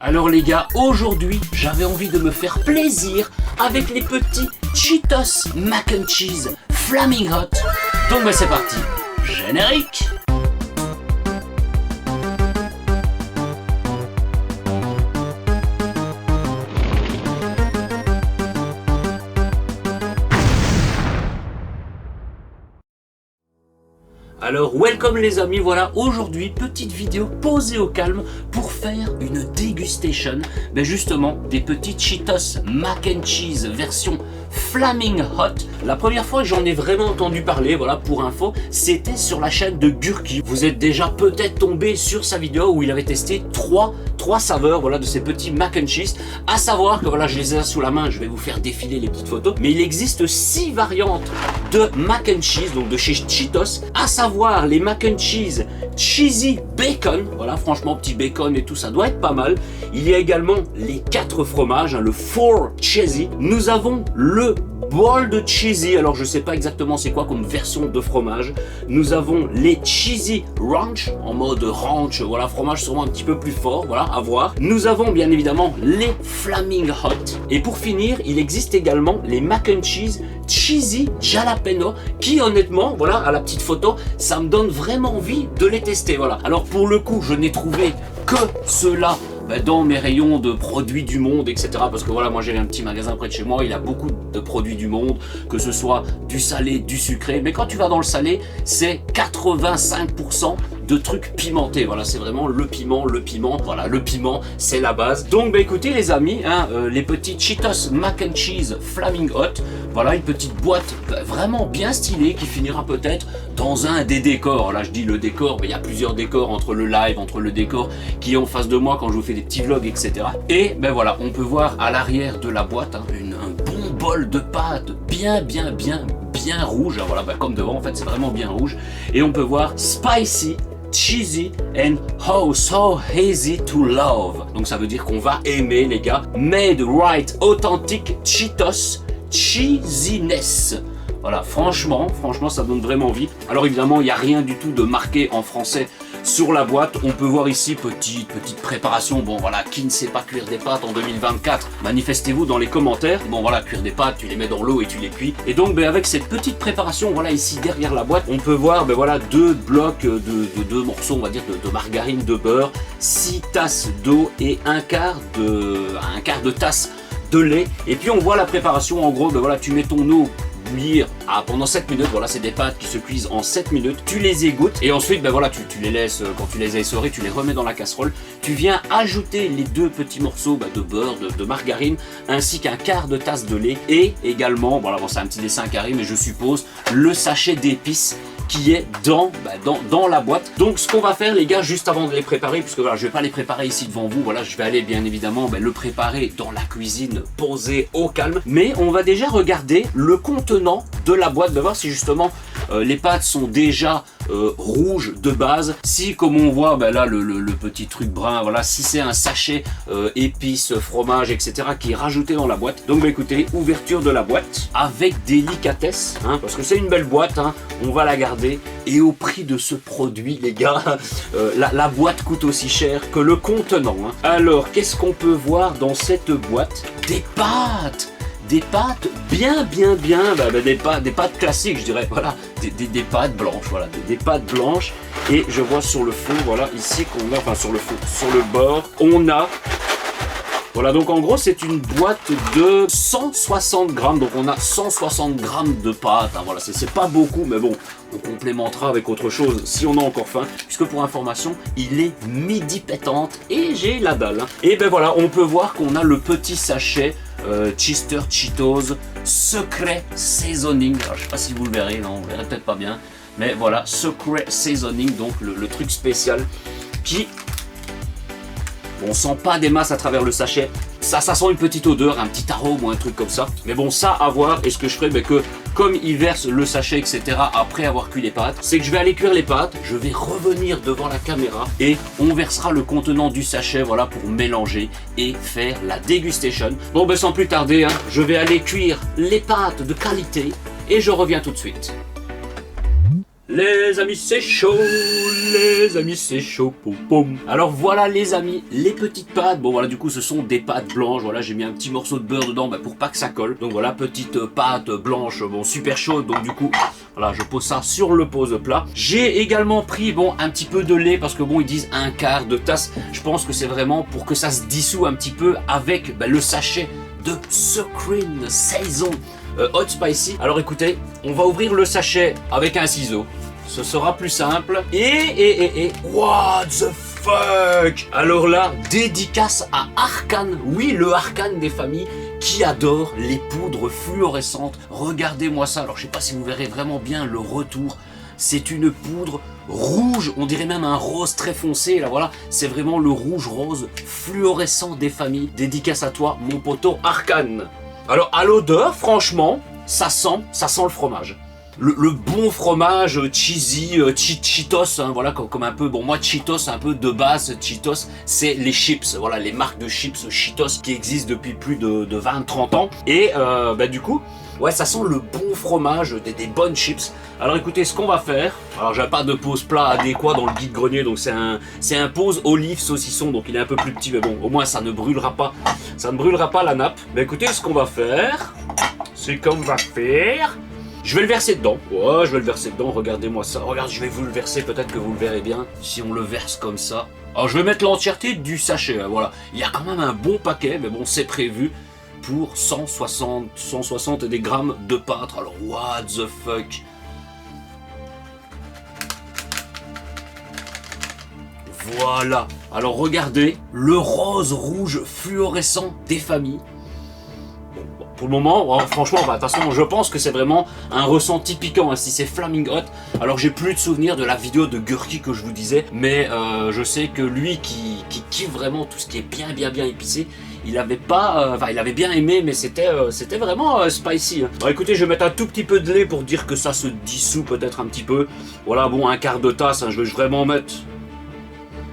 Alors les gars, aujourd'hui, j'avais envie de me faire plaisir avec les petits Cheetos Mac and Cheese Flaming Hot. Donc bah c'est parti, générique. Alors, welcome les amis, voilà, aujourd'hui, petite vidéo posée au calme pour faire une dégustation, justement, des petits Cheetos Mac and Cheese version Flaming Hot. La première fois que j'en ai vraiment entendu parler, voilà, pour info, c'était sur la chaîne de Gurki. Vous êtes déjà peut-être tombé sur sa vidéo où il avait testé trois saveurs, voilà, de ces petits Mac and Cheese. À savoir que, voilà, je les ai sous la main, je vais vous faire défiler les petites photos, mais il existe 6 variantes de Mac and Cheese, donc de chez Cheetos, à savoir les Mac and Cheese Cheesy Bacon, voilà, franchement petit bacon et tout, ça doit être pas mal. Il y a également les 4 fromages, hein, le 4 Cheesy. Nous avons le Bold Cheesy, alors je sais pas exactement c'est quoi comme version de fromage. Nous avons les Cheesy Ranch, en mode ranch, voilà, fromage sûrement un petit peu plus fort, voilà, à voir. Nous avons bien évidemment les Flaming Hot. Et pour finir, il existe également les Mac and Cheese Cheesy Jalapeno, qui honnêtement, voilà, à la petite photo, ça me donne vraiment envie de les tester, voilà. Alors pour le coup, je n'ai trouvé que ceux-là dans mes rayons de produits du monde, etc. Parce que voilà, moi j'ai un petit magasin près de chez moi, il a beaucoup de produits du monde, que ce soit du salé, du sucré. Mais quand tu vas dans le salé, c'est 85% de trucs pimentés. Voilà, c'est vraiment le piment. Voilà, le piment, c'est la base. Donc écoutez les amis, hein, les petits Cheetos Mac and Cheese Flaming Hot. Voilà, une petite boîte vraiment bien stylée qui finira peut-être dans un des décors. Là je dis le décor, mais il y a plusieurs décors entre le live, entre le décor qui est en face de moi quand je vous fais des petits vlogs, etc. Et voilà, on peut voir à l'arrière de la boîte, hein, un bon bol de pâte bien rouge. Voilà, comme devant en fait, c'est vraiment bien rouge. Et on peut voir spicy, cheesy and oh so easy to love. Donc ça veut dire qu'on va aimer les gars. Made right authentic Cheetos cheesiness. Voilà, franchement, ça donne vraiment envie. Alors évidemment, il n'y a rien du tout de marqué en français sur la boîte. On peut voir ici petite préparation. Bon voilà, qui ne sait pas cuire des pâtes en 2024, manifestez-vous dans les commentaires. Bon voilà, cuire des pâtes, tu les mets dans l'eau et tu les cuis. Et donc avec cette petite préparation, voilà, ici derrière la boîte, on peut voir voilà, 2 blocs de 2 morceaux, on va dire, de margarine, de beurre, 6 tasses d'eau et un quart de tasse de lait. Et puis on voit la préparation, en gros, voilà, tu mets ton eau bouillir pendant 7 minutes, voilà, c'est des pâtes qui se cuisent en 7 minutes, tu les égouttes et ensuite voilà, tu les laisses, quand tu les as essorées, tu les remets dans la casserole, tu viens ajouter les 2 petits morceaux de beurre, de margarine, ainsi qu'un quart de tasse de lait et également, voilà, bon, c'est un petit dessin carré, mais je suppose, le sachet d'épices qui est dans la boîte. Donc ce qu'on va faire les gars, juste avant de les préparer, puisque voilà, je vais pas les préparer ici devant vous, voilà, je vais aller bien évidemment le préparer dans la cuisine, posé au calme, mais on va déjà regarder le contenant de la boîte, de voir si justement les pâtes sont déjà rouges de base, si comme on voit là le petit truc brun, voilà, si c'est un sachet épices, fromage, etc. qui est rajouté dans la boîte. Donc écoutez, ouverture de la boîte avec délicatesse, hein, parce que c'est une belle boîte, hein, on va la garder. Et au prix de ce produit les gars, la boîte coûte aussi cher que le contenant, hein. Alors qu'est-ce qu'on peut voir dans cette boîte? Des pâtes bien, des pâtes classiques, je dirais, voilà, des pâtes blanches, voilà, des pâtes blanches. Et je vois sur le fond, voilà, ici qu'on a, enfin sur le fond, sur le bord, on a, voilà, donc en gros c'est une boîte de 160 grammes, donc on a 160 grammes de pâtes, hein, voilà, c'est pas beaucoup, mais bon, on complémentera avec autre chose si on a encore faim, puisque pour information, il est midi pétante et j'ai la dalle, hein. Et voilà, on peut voir qu'on a le petit sachet Chester Cheetos Secret Seasoning. Alors, je sais pas si vous le verrez, non, vous verrez peut-être pas bien, mais voilà, Secret Seasoning, donc le truc spécial qui... Bon, on sent pas des masses à travers le sachet. Ça sent une petite odeur, un petit arôme ou un truc comme ça. Mais bon, ça à voir. Et ce que je ferai, que comme il verse le sachet, etc. après avoir cuit les pâtes, c'est que je vais aller cuire les pâtes. Je vais revenir devant la caméra et on versera le contenant du sachet, voilà, pour mélanger et faire la dégustation. Bon, sans plus tarder, hein, je vais aller cuire les pâtes de qualité et je reviens tout de suite. Les amis, c'est chaud, les amis, c'est chaud, poum poum. Alors voilà les amis, les petites pâtes. Bon voilà, du coup ce sont des pâtes blanches. Voilà, j'ai mis un petit morceau de beurre dedans pour pas que ça colle. Donc voilà, petite pâte blanche, bon super chaude. Donc du coup, voilà, je pose ça sur le pose-plat. J'ai également pris un petit peu de lait parce que bon, ils disent un quart de tasse. Je pense que c'est vraiment pour que ça se dissout un petit peu avec le sachet de Sucrine Saison Hot Spicy. Alors écoutez, on va ouvrir le sachet avec un ciseau. Ce sera plus simple. Et what the fuck? Alors là, dédicace à Arcane. Oui, le Arcane des familles qui adore les poudres fluorescentes. Regardez-moi ça. Alors je sais pas si vous verrez vraiment bien le retour. C'est une poudre rouge, on dirait même un rose très foncé. Là voilà, c'est vraiment le rouge-rose fluorescent des familles. Dédicace à toi, mon poteau Arcane. Alors à l'odeur, franchement, ça sent le fromage. Le bon fromage cheesy, Cheetos, hein, voilà, comme un peu, bon moi Cheetos, un peu de base, Cheetos, c'est les chips, voilà, les marques de chips Cheetos qui existent depuis plus de 20-30 ans. Et du coup, ouais, ça sent le bon fromage, des bonnes chips. Alors écoutez, ce qu'on va faire, alors j'ai pas de pose plat adéquat dans le guide grenier, donc c'est un pose olive saucisson, donc il est un peu plus petit, mais bon, au moins ça ne brûlera pas la nappe. Mais écoutez, ce qu'on va faire, je vais le verser dedans. Ouais, je vais le verser dedans, regardez-moi ça. Regarde, je vais vous le verser, peut-être que vous le verrez bien, si on le verse comme ça. Alors je vais mettre l'entièreté du sachet, hein, voilà. Il y a quand même un bon paquet, mais bon, c'est prévu pour 160 des grammes de pâte. Alors, what the fuck? Voilà. Alors, regardez, le rose-rouge fluorescent des familles. Bon, pour le moment, franchement, de toute façon, je pense que c'est vraiment un ressenti piquant. Hein, si c'est Flaming Hot, alors j'ai plus de souvenirs de la vidéo de Gurki que je vous disais, mais je sais que lui qui kiffe vraiment tout ce qui est bien épicé, il avait bien aimé, mais c'était vraiment spicy. Hein. Bon, écoutez, je vais mettre un tout petit peu de lait pour dire que ça se dissout peut-être un petit peu. Voilà, bon, un quart de tasse, hein, je vais vraiment mettre.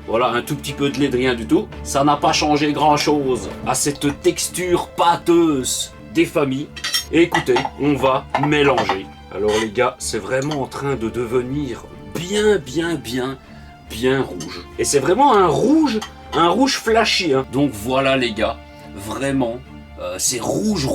Voilà, un tout petit peu de lait, de rien du tout. Ça n'a pas changé grand-chose à cette texture pâteuse des familles. Et écoutez, on va mélanger. Alors les gars, c'est vraiment en train de devenir bien rouge. Et c'est vraiment un rouge flashy. Hein. Donc voilà les gars, vraiment... c'est rouge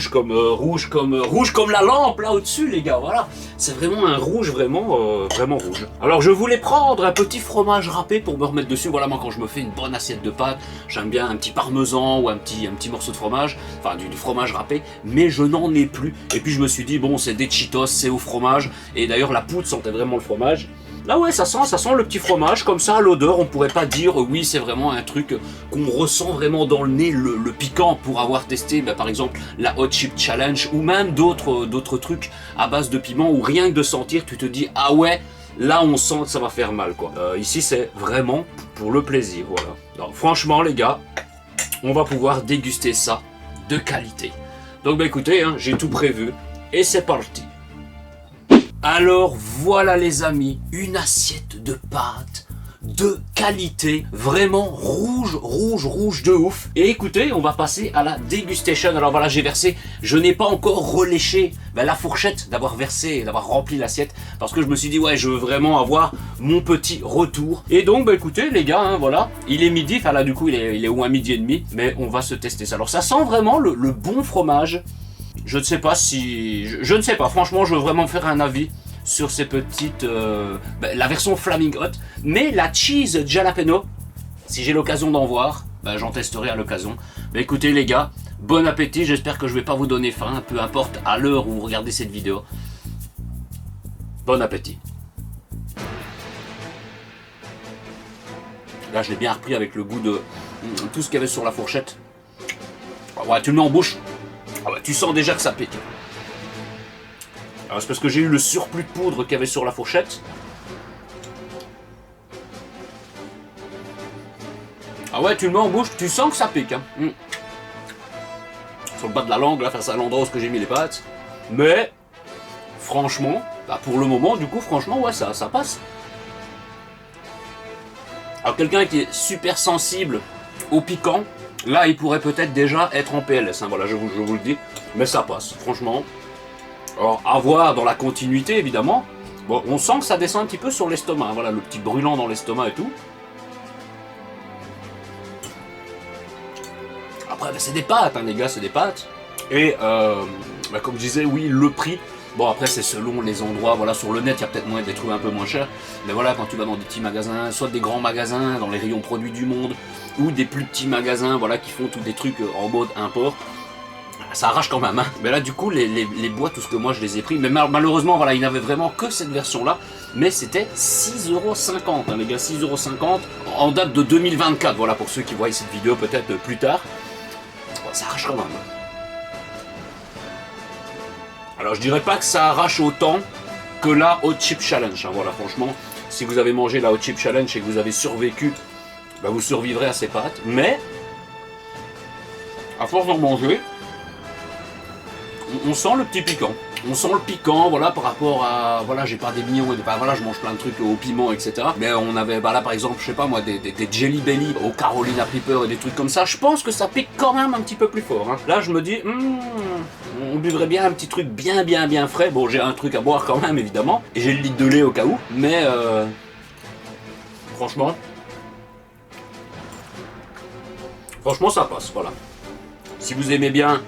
comme la lampe là au-dessus les gars, voilà. C'est vraiment un rouge vraiment rouge. Alors je voulais prendre un petit fromage râpé pour me remettre dessus. Voilà, moi quand je me fais une bonne assiette de pâtes, j'aime bien un petit parmesan ou un petit morceau de fromage, enfin du fromage râpé, mais je n'en ai plus. Et puis je me suis dit bon, c'est des Cheetos, c'est au fromage, et d'ailleurs la poudre sentait vraiment le fromage. Là ouais, ça sent le petit fromage, comme ça à l'odeur, on pourrait pas dire oui c'est vraiment un truc qu'on ressent vraiment dans le nez, le piquant, pour avoir testé par exemple la Hot Chip Challenge ou même d'autres trucs à base de piment où rien que de sentir tu te dis ah ouais, là on sent que ça va faire mal quoi. Ici c'est vraiment pour le plaisir, voilà. Donc, franchement les gars, on va pouvoir déguster ça de qualité. Donc écoutez, hein, j'ai tout prévu et c'est parti. Alors voilà les amis, une assiette de pâtes de qualité, vraiment rouge de ouf. Et écoutez, on va passer à la dégustation. Alors voilà, j'ai versé, je n'ai pas encore reléché la fourchette d'avoir versé, d'avoir rempli l'assiette, parce que je me suis dit ouais, je veux vraiment avoir mon petit retour. Et donc écoutez les gars, hein, voilà, il est midi, enfin là du coup il est au moins midi et demi, mais on va se tester ça. Alors ça sent vraiment le bon fromage. Je ne sais pas si... Je ne sais pas, franchement, je veux vraiment faire un avis sur ces petites... la version Flaming Hot. Mais la cheese jalapeno, si j'ai l'occasion d'en voir, j'en testerai à l'occasion. Mais écoutez les gars, bon appétit, j'espère que je ne vais pas vous donner faim, peu importe à l'heure où vous regardez cette vidéo. Bon appétit. Là, je l'ai bien repris avec le goût de tout ce qu'il y avait sur la fourchette. Ouais, tu le mets en bouche. Ah bah, tu sens déjà que ça pique. Alors c'est parce que j'ai eu le surplus de poudre qu'il y avait sur la fourchette. Ah ouais, tu le mets en bouche, tu sens que ça pique. Hein. Sur le bas de la langue, là, face à l'endroit où j'ai mis les pâtes. Mais, franchement, pour le moment, du coup, franchement, ouais, ça passe. Alors quelqu'un qui est super sensible au piquant, là, il pourrait peut-être déjà être en PLS, hein, voilà, je vous le dis, mais ça passe, franchement. Alors à voir dans la continuité évidemment. Bon, on sent que ça descend un petit peu sur l'estomac, hein. Voilà le petit brûlant dans l'estomac et tout. Après bah, c'est des pâtes hein, les gars, c'est des pâtes. Et bah, comme je disais, oui, le prix. Bon après c'est selon les endroits, voilà sur le net il y a peut-être moyen de les trouver un peu moins cher. Mais voilà quand tu vas dans des petits magasins, soit des grands magasins dans les rayons produits du monde, ou des plus petits magasins voilà qui font tous des trucs en mode import, ça arrache quand même hein. Mais là du coup les boîtes, tout ce que moi je les ai pris, mais malheureusement voilà il n'avait vraiment que cette version là. Mais c'était 6,50€ hein, les gars, 6,50€ en date de 2024, voilà pour ceux qui voient cette vidéo peut-être plus tard. Bon, ça arrache quand même hein. Alors je dirais pas que ça arrache autant que la Hot Chip Challenge, hein. Voilà franchement, si vous avez mangé la Hot Chip Challenge et que vous avez survécu, bah, vous survivrez à ces pâtes, mais à force d'en manger, on sent le petit piquant. On sent le piquant, voilà, par rapport à, voilà, j'ai pas des millions, voilà, je mange plein de trucs au piment, etc. Mais on avait, bah là, par exemple, je sais pas moi, des Jelly Belly au Carolina Reaper et des trucs comme ça. Je pense que ça pique quand même un petit peu plus fort, hein. Là, je me dis, on buvrait bien un petit truc bien frais. Bon, j'ai un truc à boire quand même, évidemment. Et j'ai le litre de lait au cas où. Mais, franchement, ça passe, voilà. Si vous aimez bien,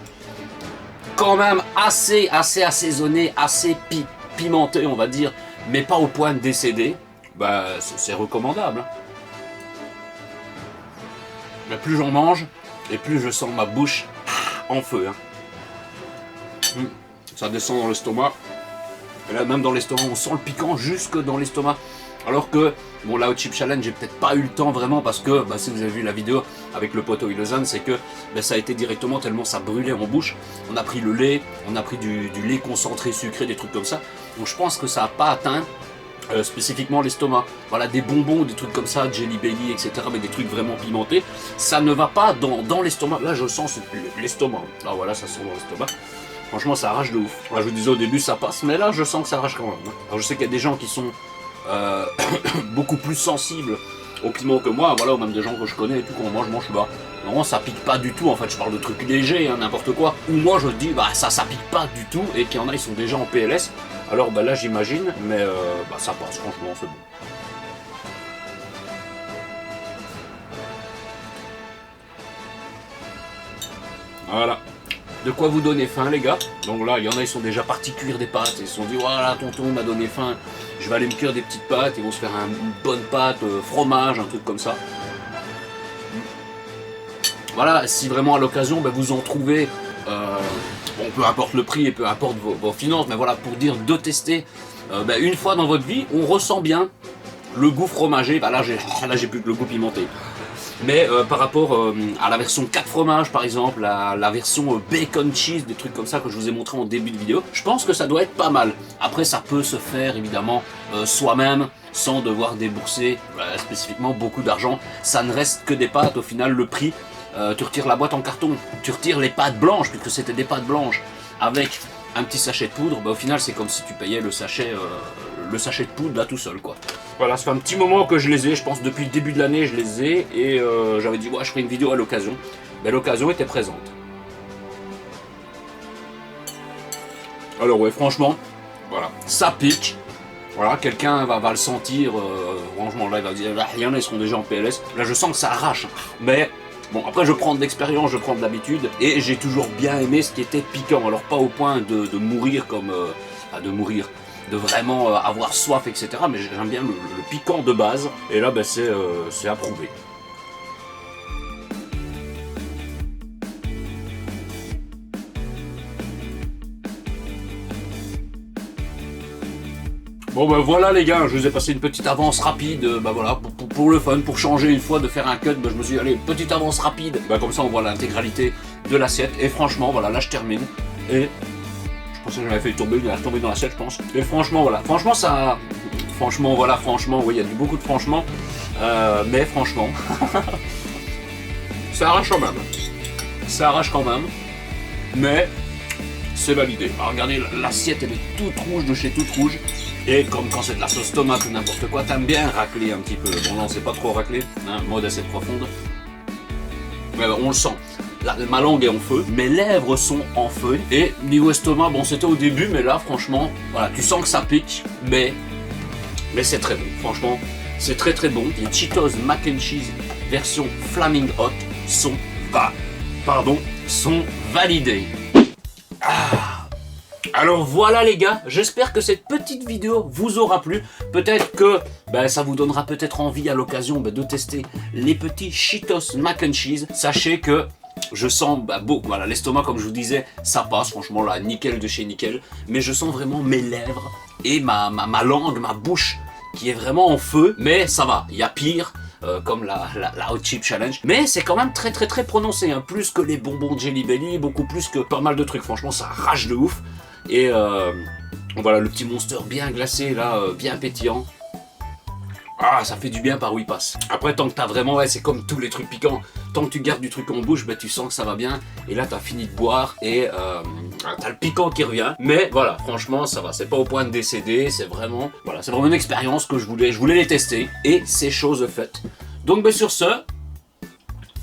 quand même assez assaisonné, assez pimenté on va dire, mais pas au point de décéder, bah c'est recommandable. Hein. Mais plus j'en mange, et plus je sens ma bouche en feu. Hein. Ça descend dans l'estomac, et là même dans l'estomac on sent le piquant jusque dans l'estomac. Alors que, bon, la Hot Chip Challenge, j'ai peut-être pas eu le temps vraiment parce que, bah, si vous avez vu la vidéo avec le poteau Lausanne, c'est que bah, ça a été directement tellement ça brûlait en bouche. On a pris le lait, on a pris du lait concentré sucré, des trucs comme ça. Donc je pense que ça n'a pas atteint spécifiquement l'estomac. Voilà, des bonbons, des trucs comme ça, Jelly Belly, etc. Mais des trucs vraiment pimentés. Ça ne va pas dans l'estomac. Là, je sens l'estomac. Ah voilà, ça sent dans l'estomac. Franchement, ça arrache de ouf. Là, je vous disais au début, ça passe, mais là, je sens que ça arrache quand même. Alors je sais qu'il y a des gens qui sont beaucoup plus sensible au piment que moi, voilà, ou même des gens que je connais et tout, quand moi je mange bas. Non, ça pique pas du tout, en fait, je parle de trucs légers, hein, n'importe quoi. Ou moi je dis, bah ça pique pas du tout, et qu'il y en a, ils sont déjà en PLS. Alors bah là j'imagine, mais bah ça passe, franchement, c'est bon. Voilà. De quoi vous donner faim les gars. Donc là il y en a, ils sont déjà partis cuire des pâtes. Ils se sont dit voilà, tonton m'a donné faim, je vais aller me cuire des petites pâtes. Ils vont se faire une bonne pâte, fromage, un truc comme ça. Voilà, si vraiment à l'occasion vous en trouvez, bon, peu importe le prix et peu importe vos finances, mais voilà, pour dire de tester une fois dans votre vie, on ressent bien le goût fromagé. Bah là j'ai plus que le goût pimenté. Mais par rapport à la version 4 fromages par exemple, la version bacon cheese, des trucs comme ça que je vous ai montré en début de vidéo, je pense que ça doit être pas mal. Après ça peut se faire évidemment soi-même, sans devoir débourser spécifiquement beaucoup d'argent. Ça ne reste que des pâtes, au final le prix, tu retires la boîte en carton, tu retires les pâtes blanches, puisque c'était des pâtes blanches, avec un petit sachet de poudre, au final c'est comme si tu payais le sachet de poudre là tout seul quoi. Voilà, ça fait un petit moment que je les ai, je pense depuis le début de l'année je les ai, et j'avais dit ouais, je ferai une vidéo à l'occasion. Mais l'occasion était présente. Alors ouais, franchement, voilà, ça pique. Voilà, quelqu'un va le sentir, franchement là il va dire, il y en a, ils seront déjà en PLS. Là je sens que ça arrache, mais bon, après je prends de l'expérience, je prends de l'habitude, et j'ai toujours bien aimé ce qui était piquant. Alors pas au point de mourir comme... de vraiment avoir soif, etc. Mais j'aime bien le piquant de base, et là c'est approuvé. Bon voilà les gars, je vous ai passé une petite avance rapide, voilà, pour le fun, pour changer une fois de faire un cut, je me suis dit allez, petite avance rapide, comme ça on voit l'intégralité de l'assiette, et franchement voilà, là je termine, et je pensais que j'avais fait tomber, il a tombé dans l'assiette je pense, et franchement voilà, franchement, oui il y a beaucoup de franchement, mais franchement, ça arrache quand même, mais c'est validé. Alors regardez, l'assiette elle est toute rouge de chez toute rouge. Et comme quand c'est de la sauce tomate ou n'importe quoi, t'aimes bien racler un petit peu. Bon non, c'est pas trop raclé, hein, mode assiette profonde. Mais on le sent. ma langue est en feu, mes lèvres sont en feu. Et niveau estomac, bon c'était au début, mais là franchement, voilà, tu sens que ça pique, mais c'est très bon. Franchement, c'est très très bon. Les Cheetos Mac and Cheese version Flaming Hot sont validés. Alors voilà les gars, j'espère que cette petite vidéo vous aura plu. Peut-être que ça vous donnera peut-être envie à l'occasion de tester les petits Cheetos Mac and Cheese. Sachez que je sens, voilà, l'estomac comme je vous disais, ça passe franchement là, nickel de chez nickel. Mais je sens vraiment mes lèvres et ma langue, ma bouche qui est vraiment en feu. Mais ça va, il y a pire. Comme la Hot Chip Challenge, mais c'est quand même très très très prononcé, hein, plus que les bonbons Jelly Belly, beaucoup plus que pas mal de trucs, franchement ça rage de ouf. Et voilà le petit monster bien glacé là, bien pétillant. Ah, ça fait du bien par où il passe. Après, tant que t'as vraiment, c'est comme tous les trucs piquants, tant que tu gardes du truc en bouche, tu sens que ça va bien. Et là, t'as fini de boire et t'as le piquant qui revient. Mais voilà, franchement, ça va. C'est pas au point de décéder. C'est vraiment, voilà, c'est vraiment une expérience que je voulais les tester. Et c'est chose faite. Donc, sur ce,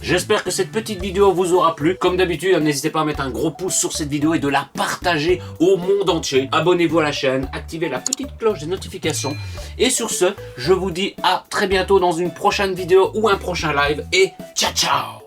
j'espère que cette petite vidéo vous aura plu. Comme d'habitude, n'hésitez pas à mettre un gros pouce sur cette vidéo et de la partager au monde entier. Abonnez-vous à la chaîne, activez la petite cloche des notifications. Et sur ce, je vous dis à très bientôt dans une prochaine vidéo ou un prochain live. Et ciao ciao!